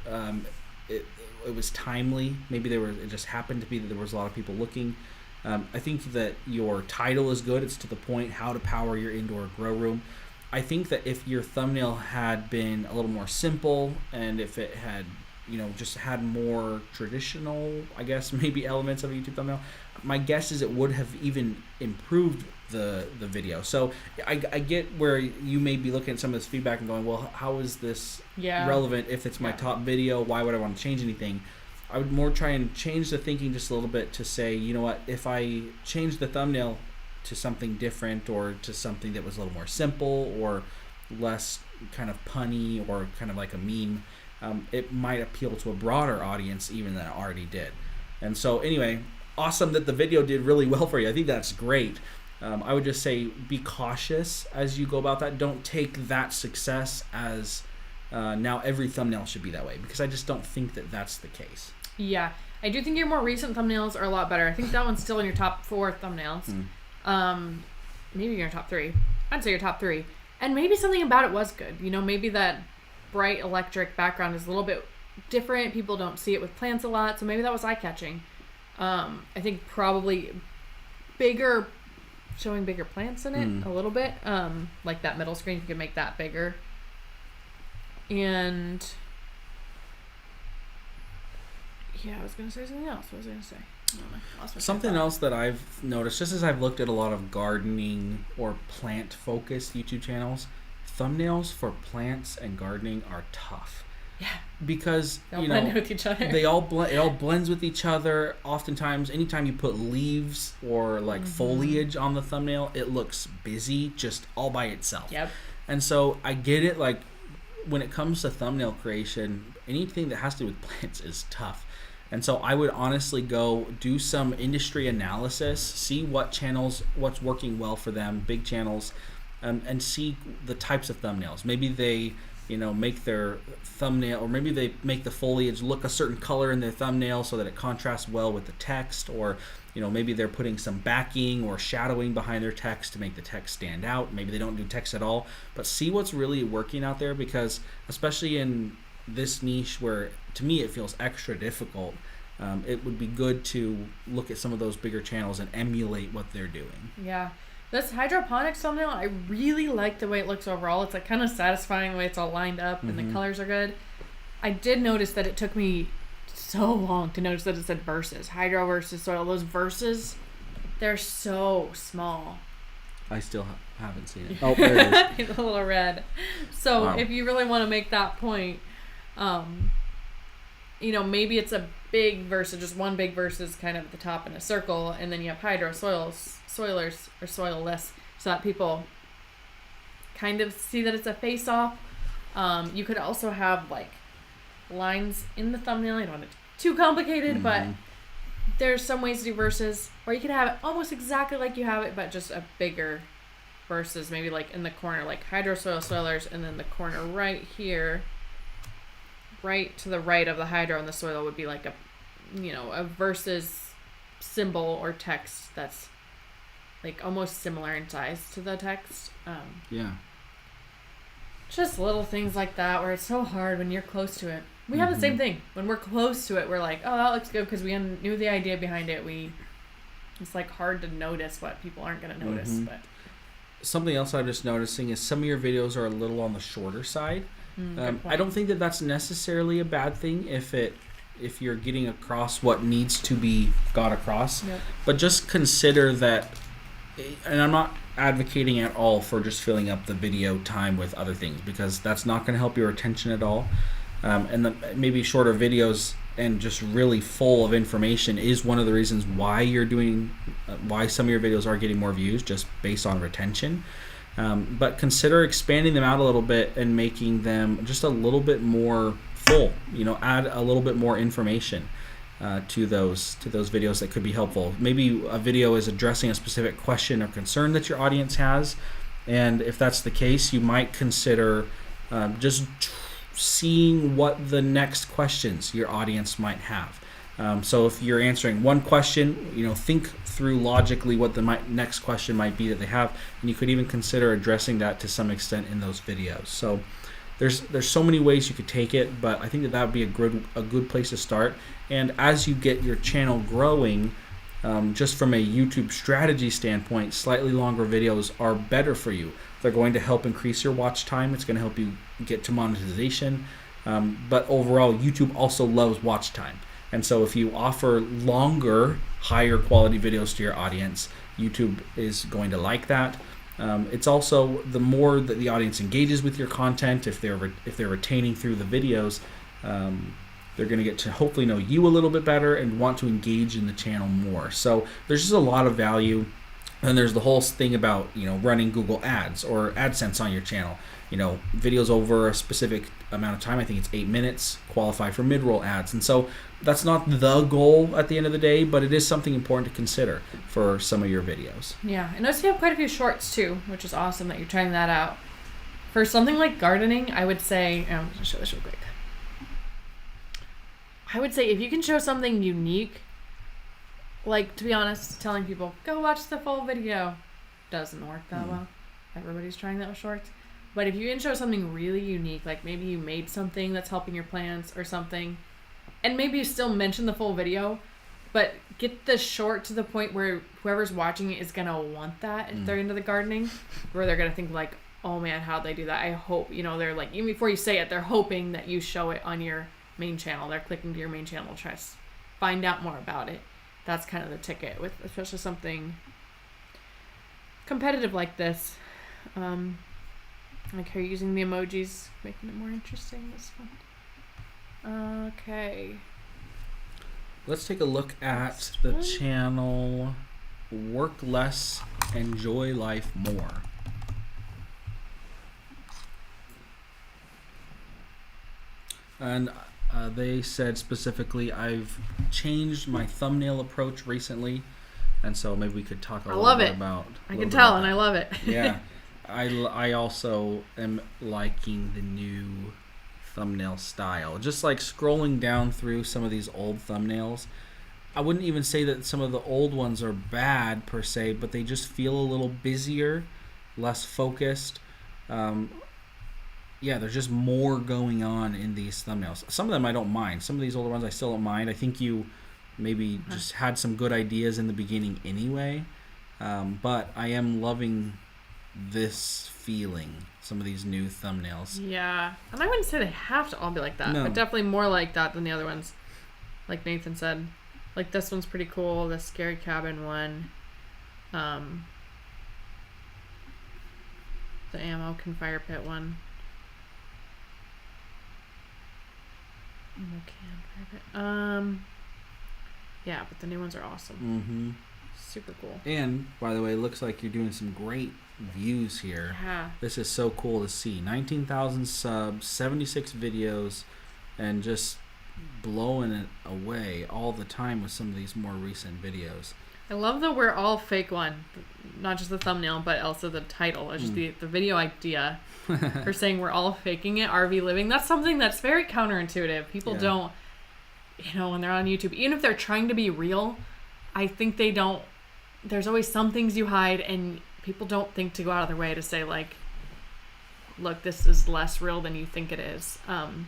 it was timely. Maybe it just happened to be that there was a lot of people looking. I think that your title is good. It's to the point: how to power your indoor grow room. I think that if your thumbnail had been a little more simple, and if it had just had more traditional, I guess, maybe elements of a YouTube thumbnail, my guess is it would have even improved the video. So I get where you may be looking at some of this feedback and going, well, how is this relevant if it's my top video? Why would I want to change anything? I would more try and change the thinking just a little bit to say, you know what, if I change the thumbnail to something different, or to something that was a little more simple or less kind of punny or kind of like a meme, it might appeal to a broader audience even than it already did. And so anyway, awesome that the video did really well for you. I think that's great. I would just say be cautious as you go about that. Don't take that success as now every thumbnail should be that way, because I just don't think that that's the case. Yeah, I do think your more recent thumbnails are a lot better. I think that one's still in your top 4 thumbnails. Maybe your top 3. I'd say your top 3. And maybe something about it was good. Maybe that bright electric background is a little bit different. People don't see it with plants a lot, so maybe that was eye-catching. I think probably showing bigger plants in it a little bit. Like that middle screen, you could make that bigger. And I was going to say something else. What was I going to say? Something else that I've noticed, just as I've looked at a lot of gardening or plant-focused YouTube channels, thumbnails for plants and gardening are tough. Yeah. Because they'll blend with each other. It all blends with each other. Oftentimes, anytime you put leaves or foliage on the thumbnail, it looks busy just all by itself. Yep. And so I get it. Like, when it comes to thumbnail creation, anything that has to do with plants is tough. And so I would honestly go do some industry analysis, see what's working well for them, big channels, and see the types of thumbnails. Maybe they make their thumbnail, or maybe they make the foliage look a certain color in their thumbnail so that it contrasts well with the text, or maybe they're putting some backing or shadowing behind their text to make the text stand out. Maybe they don't do text at all, but see what's really working out there, because especially in this niche where to me it feels extra difficult, it would be good to look at some of those bigger channels and emulate what they're doing. Yeah. This hydroponics thumbnail, I really like the way it looks overall. It's kind of satisfying the way it's all lined up and the colors are good. I did notice that it took me so long to notice that it said versus. Hydro versus soil. Those verses, they're so small. I still haven't seen it. Oh, there it is. It's a little red. So if you really want to make that point, maybe it's a big versus, just one big versus kind of at the top in a circle, and then you have hydro soilers or soilless, so that people kind of see that it's a face-off. You could also have lines in the thumbnail. You don't want it too complicated, but there's some ways to do verses, or you could have it almost exactly like you have it, but just a bigger versus, maybe in the corner, hydro soilers, and then the corner right here, right to the right of the hydro and the soil would be a versus symbol or text that's almost similar in size to the text. Just little things like that where it's so hard when you're close to it. We have the same thing. When we're close to it, we're like, oh, that looks good because we knew the idea behind it. It's like hard to notice what people aren't going to notice. But something else I'm just noticing is some of your videos are a little on the shorter side. I don't think that that's necessarily a bad thing if you're getting across what needs to be got across. Yep. But just consider that, and I'm not advocating at all for just filling up the video time with other things, because that's not going to help your attention at all. Maybe shorter videos and just really full of information is one of the reasons why why some of your videos are getting more views, just based on retention. But consider expanding them out a little bit and making them just a little bit more full. Add a little bit more information to those videos that could be helpful. Maybe a video is addressing a specific question or concern that your audience has, and if that's the case, you might consider just seeing what the next questions your audience might have. So if you're answering one question, think through logically what the next question might be that they have, and you could even consider addressing that to some extent in those videos. So there's so many ways you could take it, but I think that would be a good place to start. And as you get your channel growing, just from a YouTube strategy standpoint, slightly longer videos are better for you. They're going to help increase your watch time. It's going to help you get to monetization. But overall, YouTube also loves watch time. And so if you offer longer, higher quality videos to your audience, YouTube is going to like that. It's also, the more that the audience engages with your content, if they're retaining through the videos, they're going to get to hopefully know you a little bit better and want to engage in the channel more. So there's just a lot of value. And there's the whole thing about running Google Ads or AdSense on your channel. Videos over a specific amount of time, I think it's 8 minutes, qualify for mid-roll ads. And so that's not the goal at the end of the day, but it is something important to consider for some of your videos. Yeah, I noticed you have quite a few shorts too, which is awesome that you're trying that out. For something like gardening, I would say, I'm going to show this real quick. I would say if you can show something unique, like, to be honest, telling people, go watch the full video doesn't work that well. Everybody's trying that with shorts. But if you can show something really unique, like maybe you made something that's helping your plants or something, and maybe you still mention the full video, but get the short to the point where whoever's watching it is going to want that if they're into the gardening, where they're going to think like, oh man, how'd they do that? I hope, they're like, even before you say it, they're hoping that you show it on your main channel. They're clicking to your main channel to try to find out more about it. That's kind of the ticket with especially something competitive like this. Like how you're using the emojis, making it more interesting. This one. Okay. Let's take a look at the channel Work Less, Enjoy Life More. And they said specifically, I've changed my thumbnail approach recently, and so maybe we could talk a little bit about. I can tell, and I love it. Yeah, I also am liking the new thumbnail style. Just like scrolling down through some of these old thumbnails, I wouldn't even say that some of the old ones are bad per se, but they just feel a little busier, less focused. Yeah, there's just more going on in these thumbnails. Some of them I don't mind. Some of these older ones I still don't mind. I think you maybe just had some good ideas in the beginning anyway. But I am loving this feeling, some of these new thumbnails. Yeah. And I wouldn't say they have to all be like that, but definitely more like that than the other ones. Like Nathan said. Like this one's pretty cool, the Scary Cabin one. The Ammo Can Fire Pit one. Yeah, but the new ones are awesome. Super cool. And by the way, it looks like you're doing some great views here. Yeah. This is so cool to see. 19,000 subs, 76 videos, and just blowing it away all the time with some of these more recent videos. I love the We're All Fake one. Not just the thumbnail, but also the title. It's just the video idea for saying we're all faking it, RV living. That's something that's very counterintuitive. People don't, when they're on YouTube, even if they're trying to be real, I think they don't. There's always some things you hide, and people don't think to go out of their way to say, like, look, this is less real than you think it is. And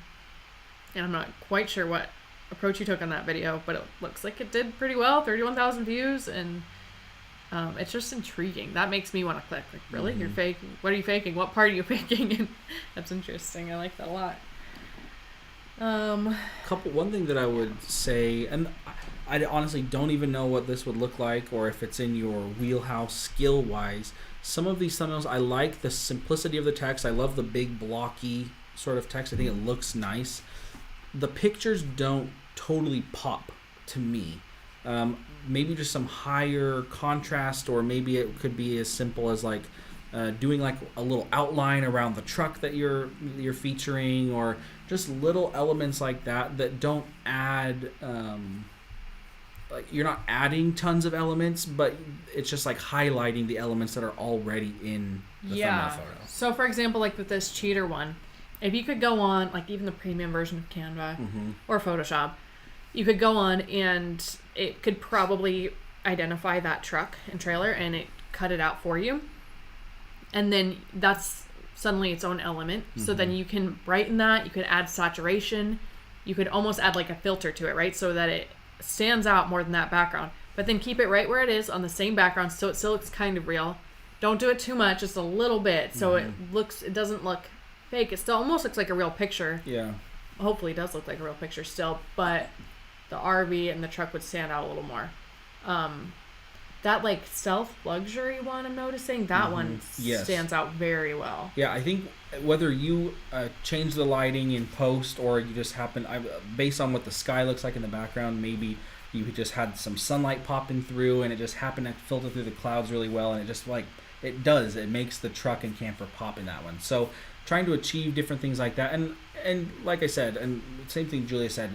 I'm not quite sure what approach you took on that video, but it looks like it did pretty well, 31,000 views, and it's just intriguing. That makes me want to click. Like, really? You're faking? What are you faking? What part are you faking? And that's interesting. I like that a lot. One thing that I would say, and I honestly don't even know what this would look like or if it's in your wheelhouse skill wise. Some of these thumbnails, I like the simplicity of the text. I love the big blocky sort of text. I think it looks nice. The pictures don't totally pop to me. Maybe just some higher contrast, or maybe it could be as simple as like doing like a little outline around the truck that you're featuring, or just little elements like that don't add like you're not adding tons of elements, but it's just like highlighting the elements that are already in the thumbnail photo. So for example, like with this cheater one, if you could go on, like even the premium version of Canva or Photoshop, you could go on and it could probably identify that truck and trailer and it cut it out for you. And then that's suddenly its own element. So then you can brighten that, you could add saturation, you could almost add like a filter to it, right? So that it stands out more than that background. But then keep it right where it is on the same background so it still looks kind of real. Don't do it too much, just a little bit. So it doesn't look fake. It still almost looks like a real picture. Yeah. Hopefully it does look like a real picture still, but the RV and the truck would stand out a little more. That like self luxury one, I'm noticing that one stands out very well. Yeah, I think whether you change the lighting in post or you just based on what the sky looks like in the background, maybe you just had some sunlight popping through and it just happened to filter through the clouds really well, and it just like it makes the truck and camper pop in that one. So trying to achieve different things like that, and like I said, and same thing Julia said,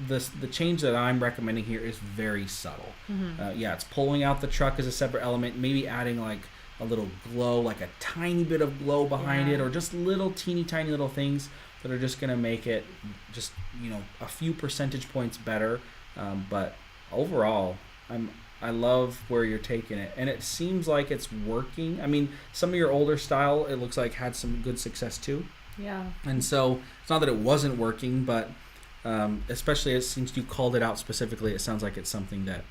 the change that I'm recommending here is very subtle. It's pulling out the truck as a separate element, maybe adding like a little glow, like a tiny bit of glow behind it, or just little teeny tiny little things that are just going to make it just, a few percentage points better. But overall, I love where you're taking it, and it seems like it's working. I mean, some of your older style, it looks like had some good success too. Yeah. And so it's not that it wasn't working, but especially since you called it out specifically, it sounds like it's something that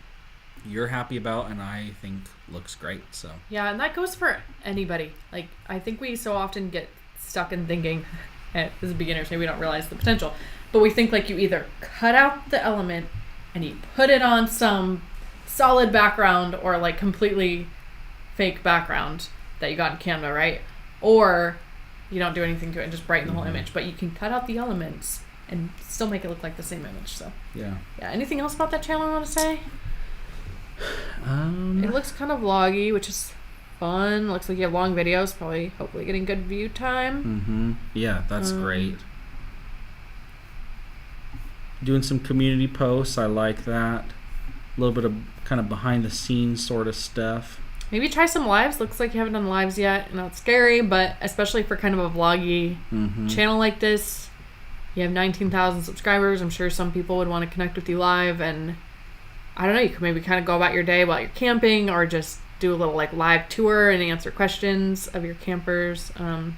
you're happy about, and I think looks great. So yeah, and that goes for anybody. Like, I think we so often get stuck in thinking, as beginners, maybe we don't realize the potential, but we think like you either cut out the element and you put it on some solid background or like completely fake background that you got in Canva, right? Or you don't do anything to it and just brighten the whole image, but you can cut out the elements and still make it look like the same image. So yeah. Anything else about that channel I want to say? It looks kind of vloggy, which is fun. Looks like you have long videos, hopefully getting good view time. Yeah, that's great. Doing some community posts, I like that. A little bit of kind of behind the scenes sort of stuff. Maybe try some lives. Looks like you haven't done lives yet. I know it's scary, but especially for kind of a vloggy channel like this, you have 19,000 subscribers. I'm sure some people would want to connect with you live, and I don't know, you could maybe kind of go about your day while you're camping, or just do a little like live tour and answer questions of your campers. Overall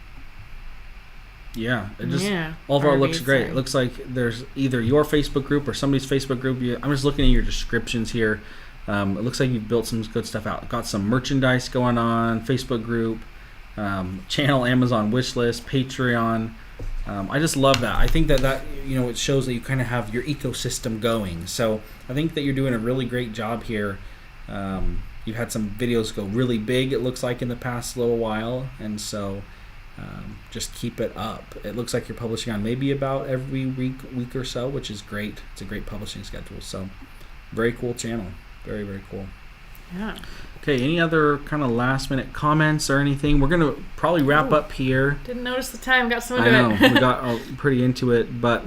looks great. It looks like there's either your Facebook group or somebody's Facebook group. I'm just looking at your descriptions here. It looks like you've built some good stuff out. Got some merchandise going on, Facebook group, channel, Amazon wish list, Patreon. I just love that. I think that it shows that you kind of have your ecosystem going. So I think that you're doing a really great job here. You've had some videos go really big, it looks like, in the past little while, and so just keep it up. It looks like you're publishing on maybe about every week or so, which is great. It's a great publishing schedule. So very cool channel. Very, very cool. Yeah. Okay, any other kind of last minute comments or anything? We're going to probably wrap up here. Didn't notice the time. Got so into it. I know. We got pretty into it. But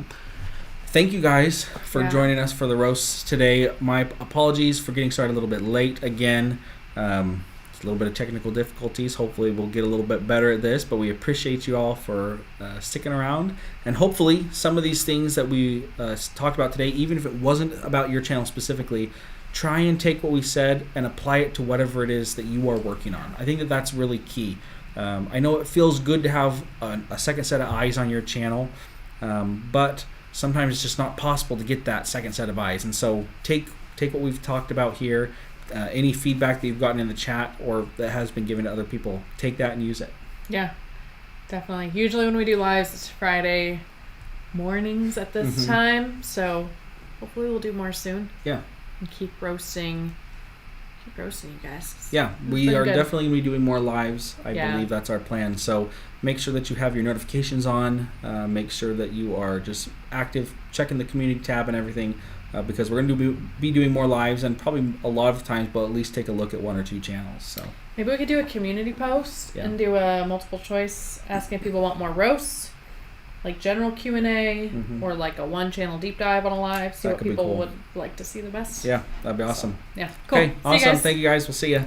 thank you guys for joining us for the roast today. My apologies for getting started a little bit late again. It's a little bit of technical difficulties. Hopefully we'll get a little bit better at this. But we appreciate you all for sticking around. And hopefully some of these things that we talked about today, even if it wasn't about your channel specifically, try and take what we said and apply it to whatever it is that you are working on. I think that that's really key. I know it feels good to have a second set of eyes on your channel, but sometimes it's just not possible to get that second set of eyes. And so take what we've talked about here, any feedback that you've gotten in the chat or that has been given to other people, take that and use it. Yeah, definitely. Usually when we do lives, it's Friday mornings at this time, so hopefully we'll do more soon. Yeah. And keep roasting you guys. Yeah, we are definitely going to be doing more lives. I believe that's our plan. So make sure that you have your notifications on. Make sure that you are just active, checking the community tab and everything, because we're going to be doing more lives, and probably a lot of times we'll at least take a look at 1 or 2 channels. So maybe we could do a community post and do a multiple choice, asking if people want more roasts, like general Q&A, or like a 1 channel deep dive on a live, see what people would like to see the best. Yeah, that'd be awesome. So, yeah, cool. Okay, awesome. Thank you guys. We'll see you.